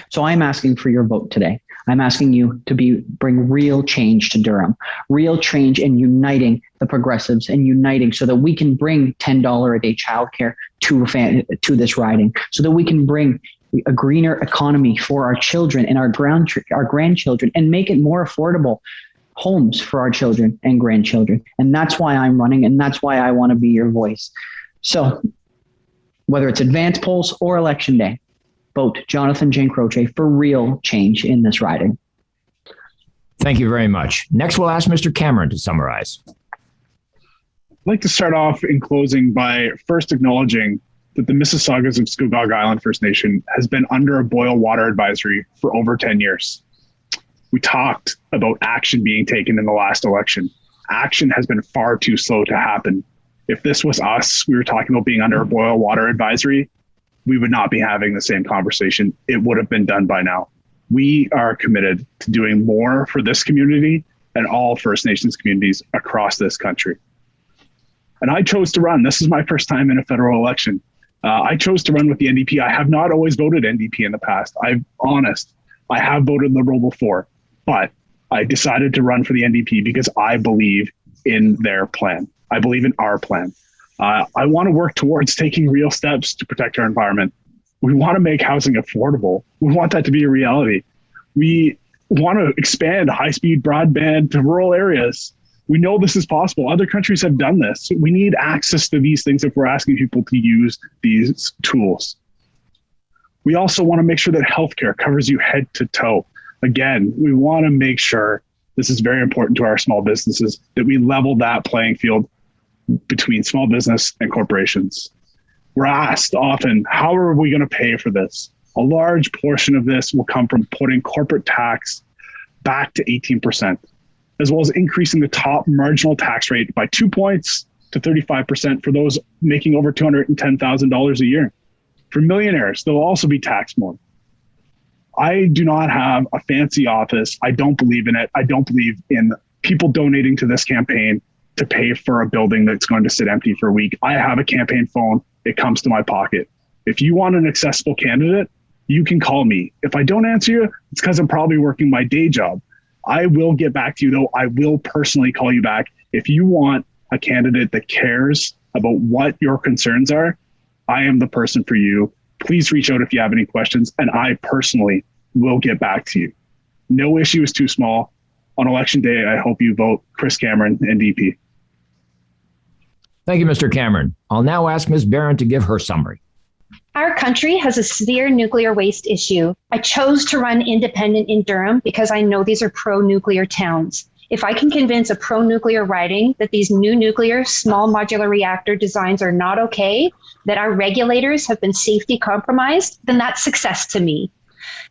So I'm asking for your vote today. I'm asking you to bring real change to Durham, real change in uniting the progressives and uniting so that we can bring $10 a day childcare to this riding, so that we can bring a greener economy for our children and our grandchildren, and make it more affordable homes for our children and grandchildren. And that's why I'm running, and that's why I want to be your voice. So whether it's advanced polls or election day, vote Jonathan Jane Croce for real change in this riding. Thank you very much. Next, we'll ask Mr. Cameron to summarize. I'd like to start off in closing by first acknowledging that the Mississaugas of Scugog Island First Nation has been under a boil water advisory for over 10 years. We talked about action being taken in the last election. Action has been far too slow to happen. If this was us, we were talking about being under a boil water advisory, we would not be having the same conversation. It would have been done by now. We are committed to doing more for this community and all First Nations communities across this country. And I chose to run. This is my first time in a federal election. I chose to run with the NDP. I have not always voted NDP in the past. I'm honest. I have voted Liberal before, but I decided to run for the NDP because I believe in their plan. I believe in our plan. I want to work towards taking real steps to protect our environment. We want to make housing affordable. We want that to be a reality. We want to expand high-speed broadband to rural areas. We know this is possible. Other countries have done this. We need access to these things if we're asking people to use these tools. We also want to make sure that healthcare covers you head to toe. Again, we want to make sure, this is very important to our small businesses, that we level that playing field between small business and corporations. We're asked often, how are we going to pay for this? A large portion of this will come from putting corporate tax back to 18%, as well as increasing the top marginal tax rate by 2 points to 35% for those making over $210,000 a year. For millionaires, they'll also be taxed more. I do not have a fancy office. I don't believe in it. I don't believe in people donating to this campaign to pay for a building that's going to sit empty for a week. I have a campaign phone. It comes to my pocket. If you want an accessible candidate, you can call me. If I don't answer you, it's because I'm probably working my day job. I will get back to you, though. I will personally call you back. If you want a candidate that cares about what your concerns are, I am the person for you. Please reach out if you have any questions, and I personally will get back to you. No issue is too small. On election day, I hope you vote Chris Cameron, NDP. Thank you, Mr. Cameron. I'll now ask Ms. Barron to give her summary. Our country has a severe nuclear waste issue. I chose to run independent in Durham because I know these are pro-nuclear towns. If I can convince a pro-nuclear riding that these new nuclear small modular reactor designs are not okay, that our regulators have been safety compromised, then that's success to me.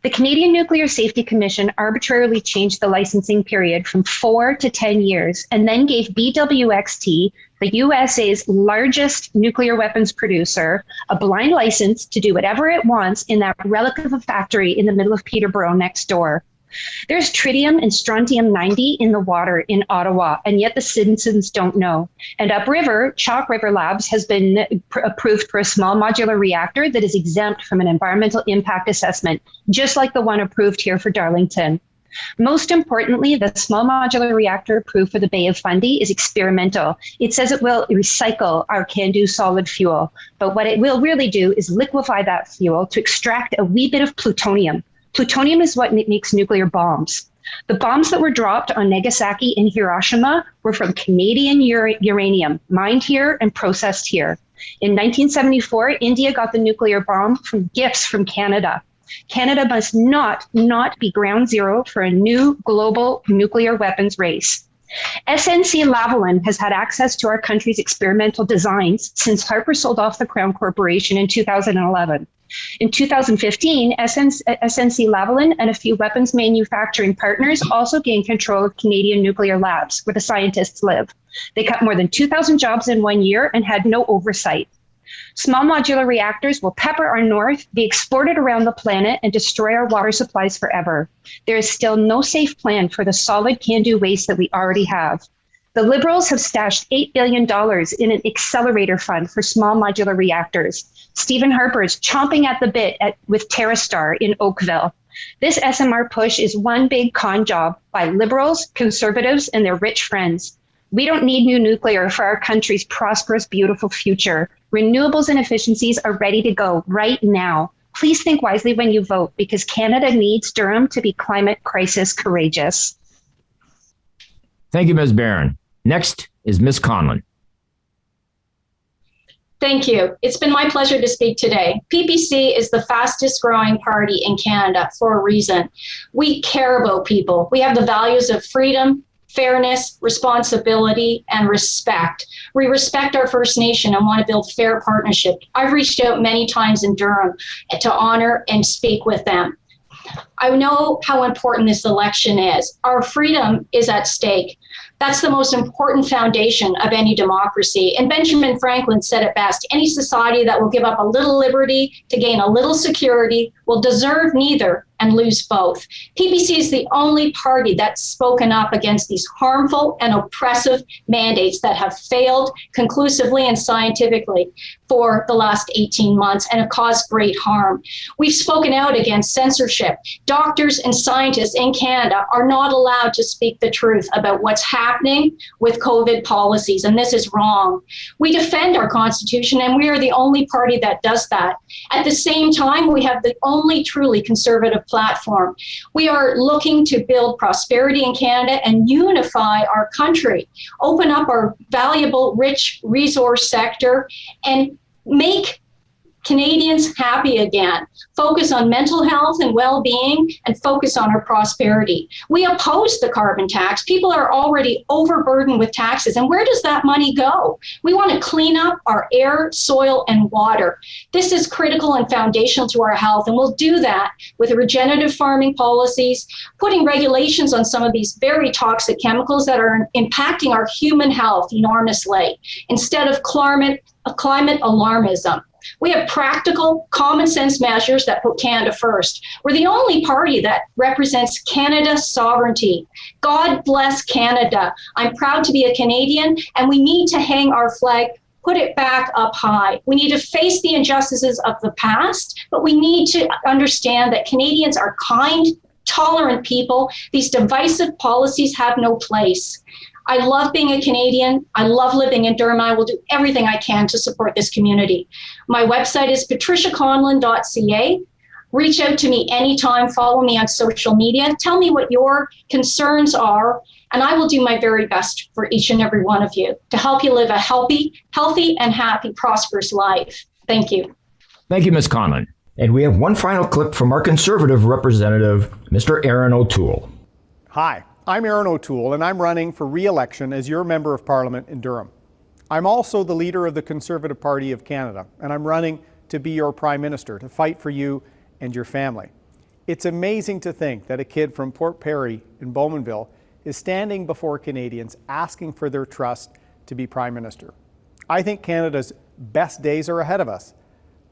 The Canadian Nuclear Safety Commission arbitrarily changed the licensing period from 4 to 10 years and then gave BWXT, the USA's largest nuclear weapons producer, a blind license to do whatever it wants in that relic of a factory in the middle of Peterborough next door. There's tritium and strontium-90 in the water in Ottawa, and yet the citizens don't know. And upriver, Chalk River Labs has been approved for a small modular reactor that is exempt from an environmental impact assessment, just like the one approved here for Darlington. Most importantly, the small modular reactor approved for the Bay of Fundy is experimental. It says it will recycle our CANDU solid fuel, but what it will really do is liquefy that fuel to extract a wee bit of plutonium. Plutonium is what makes nuclear bombs. The bombs that were dropped on Nagasaki and Hiroshima were from Canadian uranium, mined here and processed here. In 1974, India got the nuclear bomb from gifts from Canada. Canada must not be ground zero for a new global nuclear weapons race. SNC-Lavalin has had access to our country's experimental designs since Harper sold off the Crown Corporation in 2011. In 2015, SNC-Lavalin and a few weapons manufacturing partners also gained control of Canadian nuclear labs, where the scientists live. They cut more than 2,000 jobs in 1 year and had no oversight. Small modular reactors will pepper our north, be exported around the planet, and destroy our water supplies forever. There is still no safe plan for the solid can-do waste that we already have. The Liberals have stashed $8 billion in an accelerator fund for small modular reactors. Stephen Harper is chomping at the bit with TerraStar in Oakville. This SMR push is one big con job by Liberals, Conservatives, and their rich friends. We don't need new nuclear for our country's prosperous, beautiful future. Renewables and efficiencies are ready to go right now. Please think wisely when you vote, because Canada needs Durham to be climate crisis courageous. Thank you, Ms. Barron. Next is Ms. Conlon. Thank you. It's been my pleasure to speak today. PPC is the fastest growing party in Canada for a reason. We care about people. We have the values of freedom, fairness, responsibility, and respect. We respect our First Nation and want to build fair partnership. I've reached out many times in Durham to honor and speak with them. I know how important this election is. Our freedom is at stake. That's the most important foundation of any democracy. And Benjamin Franklin said it best: any society that will give up a little liberty to gain a little security will deserve neither and lose both. PPC is the only party that's spoken up against these harmful and oppressive mandates that have failed conclusively and scientifically for the last 18 months and have caused great harm. We've spoken out against censorship. Doctors and scientists in Canada are not allowed to speak the truth about what's happening with COVID policies, and this is wrong. We defend our Constitution, and we are the only party that does that. At the same time, we have the only truly conservative platform. We are looking to build prosperity in Canada and unify our country, open up our valuable, rich resource sector, and make Canadians happy again, focus on mental health and well-being, and focus on our prosperity. We oppose the carbon tax. People are already overburdened with taxes. And where does that money go? We want to clean up our air, soil, and water. This is critical and foundational to our health. And we'll do that with regenerative farming policies, putting regulations on some of these very toxic chemicals that are impacting our human health enormously, instead of climate alarmism. We have practical, common sense measures that put Canada first. We're the only party that represents Canada's sovereignty. God bless Canada. I'm proud to be a Canadian, and we need to hang our flag, put it back up high. We need to face the injustices of the past, but we need to understand that Canadians are kind, tolerant people. These divisive policies have no place. I love being a Canadian. I love living in Durham. I will do everything I can to support this community. My website is patriciaconlon.ca. Reach out to me anytime. Follow me on social media. Tell me what your concerns are, and I will do my very best for each and every one of you to help you live a healthy and happy, prosperous life. Thank you. Thank you, Ms. Conlon. And we have one final clip from our Conservative representative, Mr. Aaron O'Toole. Hi. I'm Aaron O'Toole, and I'm running for re-election as your Member of Parliament in Durham. I'm also the leader of the Conservative Party of Canada, and I'm running to be your Prime Minister, to fight for you and your family. It's amazing to think that a kid from Port Perry in Bowmanville is standing before Canadians asking for their trust to be Prime Minister. I think Canada's best days are ahead of us,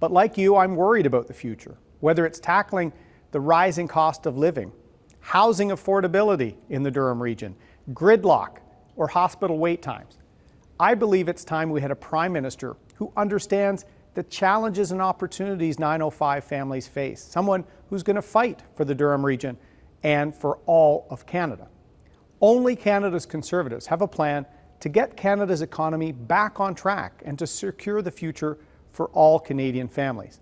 but like you, I'm worried about the future, whether it's tackling the rising cost of living, housing affordability in the Durham region, gridlock, or hospital wait times. I believe it's time we had a Prime Minister who understands the challenges and opportunities 905 families face, someone who's going to fight for the Durham region and for all of Canada. Only Canada's Conservatives have a plan to get Canada's economy back on track and to secure the future for all Canadian families.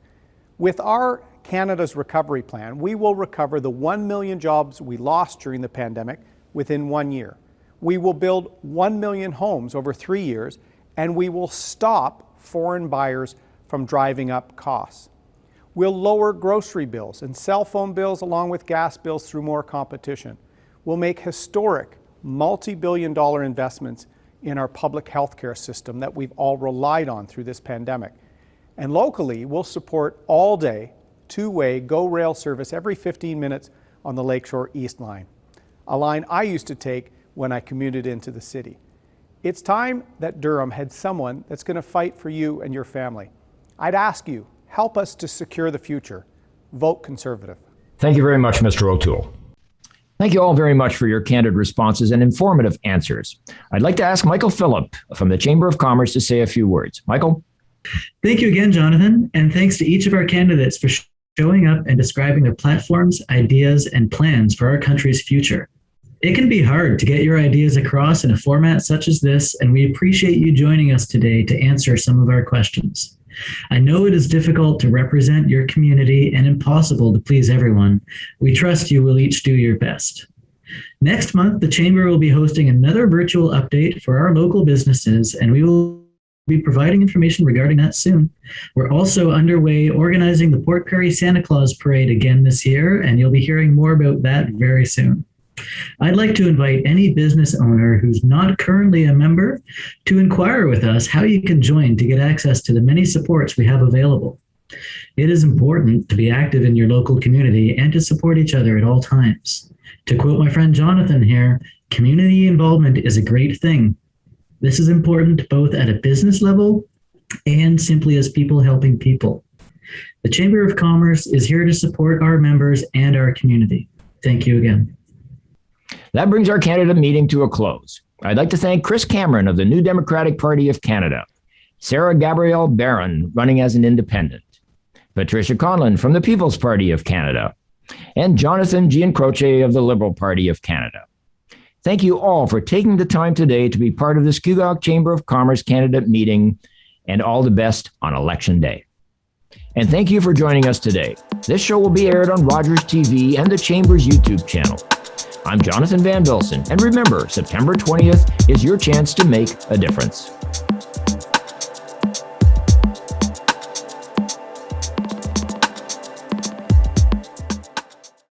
With our Canada's Recovery Plan, we will recover the 1 million jobs we lost during the pandemic within 1 year. We will build 1 million homes over 3 years, and we will stop foreign buyers from driving up costs. We'll lower grocery bills and cell phone bills along with gas bills through more competition. We'll make historic multi-billion-dollar investments in our public healthcare system that we've all relied on through this pandemic. And locally, we'll support all-day, two-way GO rail service every 15 minutes on the Lakeshore East Line, a line I used to take when I commuted into the city. It's time that Durham had someone that's going to fight for you and your family. I'd ask you, help us to secure the future. Vote Conservative. Thank you very much, Mr. O'Toole. Thank you all very much for your candid responses and informative answers. I'd like to ask Michael Phillip from the Chamber of Commerce to say a few words. Michael? Thank you again, Jonathan, and thanks to each of our candidates for showing up and describing their platforms, ideas, and plans for our country's future. It can be hard to get your ideas across in a format such as this, and we appreciate you joining us today to answer some of our questions. I know it is difficult to represent your community and impossible to please everyone. We trust you will each do your best. Next month, the Chamber will be hosting another virtual update for our local businesses, and we will be providing information regarding that soon. We're also underway organizing the Port Perry Santa Claus Parade again this year, and you'll be hearing more about that very soon. I'd like to invite any business owner who's not currently a member to inquire with us how you can join to get access to the many supports we have available. It is important to be active in your local community and to support each other at all times. To quote my friend Jonathan here, community involvement is a great thing. This is important both at a business level and simply as people helping people. The Chamber of Commerce is here to support our members and our community. Thank you again. That brings our candidate meeting to a close. I'd like to thank Chris Cameron of the New Democratic Party of Canada, Sarah Gabrielle Barron running as an independent, Patricia Conlon from the People's Party of Canada, and Jonathan Giancroce of the Liberal Party of Canada. Thank you all for taking the time today to be part of the Scugog Chamber of Commerce candidate meeting, and all the best on Election Day. And thank you for joining us today. This show will be aired on Rogers TV and the Chamber's YouTube channel. I'm Jonathan Van Bilsen, and remember, September 20th is your chance to make a difference.